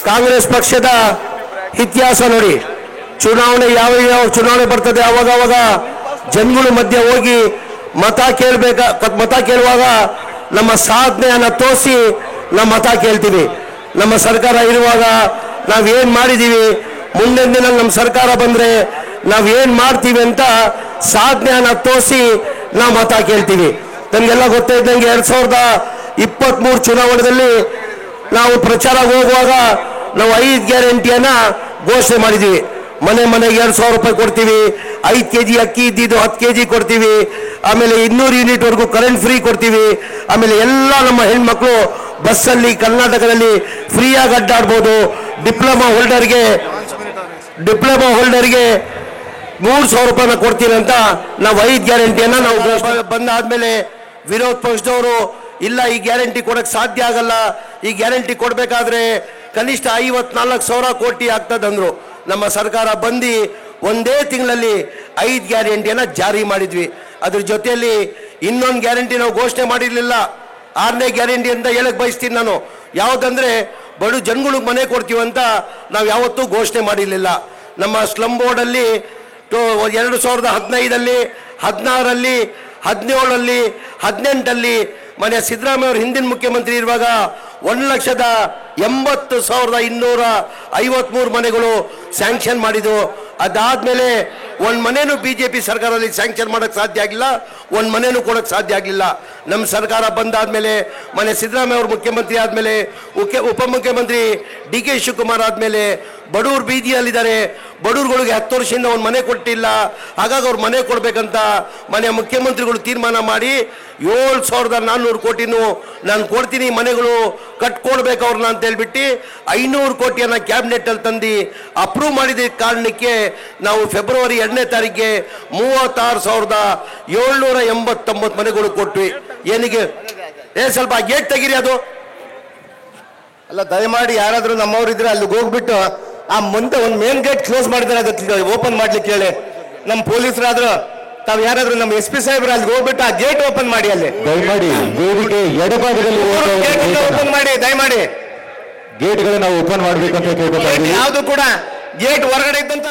ಕಾಂಗ್ರೆಸ್ ಪಕ್ಷದ ಇತಿಹಾಸ ನೋಡಿ. ಚುನಾವಣೆ ಯಾವ ಚುನಾವಣೆ ಬರ್ತದೆ ಅವಾಗ ಜನಗಳ ಮಧ್ಯೆ ಹೋಗಿ ಮತ ಕೇಳುವಾಗ ನಮ್ಮ ಸಾಧನೆಯನ್ನು ತೋರಿಸಿ ನಾವು ಮತ ಕೇಳ್ತೀವಿ. ನಮ್ಮ ಸರ್ಕಾರ ಇರುವಾಗ ನಾವೇನು ಮಾಡಿದ್ದೀವಿ, ಮುಂದಿನ ದಿನ ನಮ್ಮ ಸರ್ಕಾರ ಬಂದರೆ ನಾವೇನು ಮಾಡ್ತೀವಿ ಅಂತ ಸಾಧನೆಯನ್ನು ತೋರಿಸಿ ನಾವು ಮತ ಕೇಳ್ತೀವಿ. ನಮಗೆಲ್ಲ ಗೊತ್ತಿದ್ದಂಗೆ 2023 ಚುನಾವಣೆಯಲ್ಲಿ ನಾವು ಪ್ರಚಾರ ಹೋಗುವಾಗ ನಾವು 5 ಗ್ಯಾರಂಟಿಯನ್ನು ಘೋಷಣೆ ಮಾಡಿದ್ದೀವಿ. ಮನೆಗೆ 2,000 ರೂಪಾಯಿ ಕೊಡ್ತೀವಿ, 5 kg ಅಕ್ಕಿ ಇದ್ದಿದ್ದು 10 kg ಕೊಡ್ತೀವಿ, ಆಮೇಲೆ 200 ಯೂನಿಟ್ವರೆಗೂ ಕರೆಂಟ್ ಫ್ರೀ ಕೊಡ್ತೀವಿ. ಆಮೇಲೆ ಎಲ್ಲ ನಮ್ಮ ಹೆಣ್ಮಕ್ಳು ಬಸ್ಸಲ್ಲಿ ಕರ್ನಾಟಕದಲ್ಲಿ ಫ್ರೀಯಾಗಿ ಅಡ್ಡಾಡ್ಬೋದು. ಡಿಪ್ಲೊಮಾ ಹೋಲ್ಡರ್ಗೆ 3,000 ರೂಪಾಯಿನ ಕೊಡ್ತೀವಿ ಅಂತ ನಾವು 5 ಗ್ಯಾರಂಟಿಯನ್ನು ನಾವು ಬಂದಾದ್ಮೇಲೆ ವಿರೋಧ ಪಕ್ಷದವರು ಇಲ್ಲ ಈ ಗ್ಯಾರಂಟಿ ಕೊಡಕ್ಕೆ ಸಾಧ್ಯ ಆಗಲ್ಲ, ಈ ಗ್ಯಾರಂಟಿ ಕೊಡಬೇಕಾದ್ರೆ ಕನಿಷ್ಠ 54,000 ಕೋಟಿ ಆಗ್ತದಂದ್ರು. ನಮ್ಮ ಸರ್ಕಾರ ಬಂದು ಒಂದೇ ತಿಂಗಳಲ್ಲಿ 5 ಗ್ಯಾರಂಟಿಯನ್ನು ಜಾರಿ ಮಾಡಿದ್ವಿ. ಅದ್ರ ಜೊತೆಯಲ್ಲಿ ಇನ್ನೊಂದು ಗ್ಯಾರಂಟಿ ನಾವು ಘೋಷಣೆ ಮಾಡಿರಲಿಲ್ಲ, 6ನೇ ಗ್ಯಾರಂಟಿ ಅಂತ ಹೇಳಕ್ ಬಯಸ್ತೀನಿ ನಾನು. ಯಾವುದಂದ್ರೆ ಬಡು ಜನಗಳಿಗೆ ಮನೆ ಕೊಡ್ತೀವಿ ಅಂತ ನಾವು ಯಾವತ್ತೂ ಘೋಷಣೆ ಮಾಡಿರಲಿಲ್ಲ. ನಮ್ಮ ಸ್ಲಮ್ ಬೋರ್ಡಲ್ಲಿ 2015, 16, 17, 18 ಮನೆ ಸಿದ್ದರಾಮಯ್ಯ ಅವರು ಹಿಂದಿನ ಮುಖ್ಯಮಂತ್ರಿ ಇರುವಾಗ 1,80,253 ಮನೆಗಳು ಸ್ಯಾಂಕ್ಷನ್ ಮಾಡಿದ್ದು. ಅದಾದ್ಮೇಲೆ ಒಂದು ಮನೆನೂ ಬಿಜೆಪಿ ಸರ್ಕಾರದಲ್ಲಿ ಸ್ಯಾಂಕ್ಷನ್ ಮಾಡಕ್ಕೆ ಸಾಧ್ಯ ಆಗಿಲ್ಲ, ಒಂದು ಮನೆನೂ ಕೊಡಕ್ಕೆ ಸಾಧ್ಯ ಆಗಲಿಲ್ಲ. ನಮ್ಮ ಸರ್ಕಾರ ಬಂದಾದ್ಮೇಲೆ ಮನೆ ಸಿದ್ದರಾಮಯ್ಯ ಅವರು ಮುಖ್ಯಮಂತ್ರಿ ಆದಮೇಲೆ ಉಪಮುಖ್ಯಮಂತ್ರಿ DK ಶಿವಕುಮಾರ್ ಆದಮೇಲೆ ಬಡವರು ಬೀದಿಯಲ್ಲಿದ್ದಾರೆ. ಬಡವ್ರುಗಳಿಗೆ 10 ವರ್ಷದಿಂದ ಒಂದು ಮನೆ ಕೊಟ್ಟಿಲ್ಲ. ಹಾಗಾಗಿ ಅವ್ರು ಮನೆ ಕೊಡಬೇಕಂತ ಮನೆ ಮುಖ್ಯಮಂತ್ರಿಗಳು ತೀರ್ಮಾನ ಮಾಡಿ 7,400 ಕೋಟಿನೂ ನಾನು ಕೊಡ್ತೀನಿ, ಮನೆಗಳು ಕಟ್ಕೊಡ್ಬೇಕು ಅವ್ರನ್ನ ಅಂತ ಹೇಳ್ಬಿಟ್ಟು 500 ಕೋಟಿಯನ್ನು ಕ್ಯಾಬಿನೆಟಲ್ಲಿ ತಂದು ಅಪ್ರೂವ್ ಮಾಡಿದ ಕಾರಣಕ್ಕೆ ನಾವು ಫೆಬ್ರವರಿ 2ನೇ ತಾರೀಕಿಗೆ 36,789 ಮನೆಗಳು ಕೊಟ್ವಿ. ಏನಿಗೆ ಸ್ವಲ್ಪ ಗೇಟ್ ತೆಗೀರಿ. ಅದು ಅಲ್ಲ, ದಯಮಾಡಿ ಯಾರಾದರೂ ನಮ್ಮವ್ರು ಇದ್ರೆ ಅಲ್ಲಿಗೆ ಹೋಗ್ಬಿಟ್ಟು ಆ ಮುಂದೆ ಒಂದು ಮೇನ್ ಗೇಟ್ ಕ್ಲೋಸ್ ಮಾಡಿದ್ರೆ ಅದಕ್ಕೆ ಓಪನ್ ಮಾಡ್ಲಿಕ್ಕೆ ಹೇಳಿ. ನಮ್ಮ ಪೊಲೀಸರಾದ್ರು ತಾವು ಯಾರಾದ್ರೂ ನಮ್ಮ SP ಸಾಹೇಬ್ರು ಅಲ್ಲಿಗೆ ಹೋಗ್ಬಿಟ್ಟು ಆ ಗೇಟ್ ಓಪನ್ ಮಾಡಿ. ಅಲ್ಲಿ ದಯಮಾಡಿ ವೇದಿಕೆ ಎಡಭಾಗದಲ್ಲಿ ಓಪನ್ ಮಾಡಿ, ದಯಮಾಡಿ ಗೇಟ್ಗಳನ್ನ ಓಪನ್ ಮಾಡ್ಬೇಕಂತ ಯಾವುದು ಕೂಡ ಗೇಟ್ ಹೊರಗಡೆ ಇದ್ದಂತ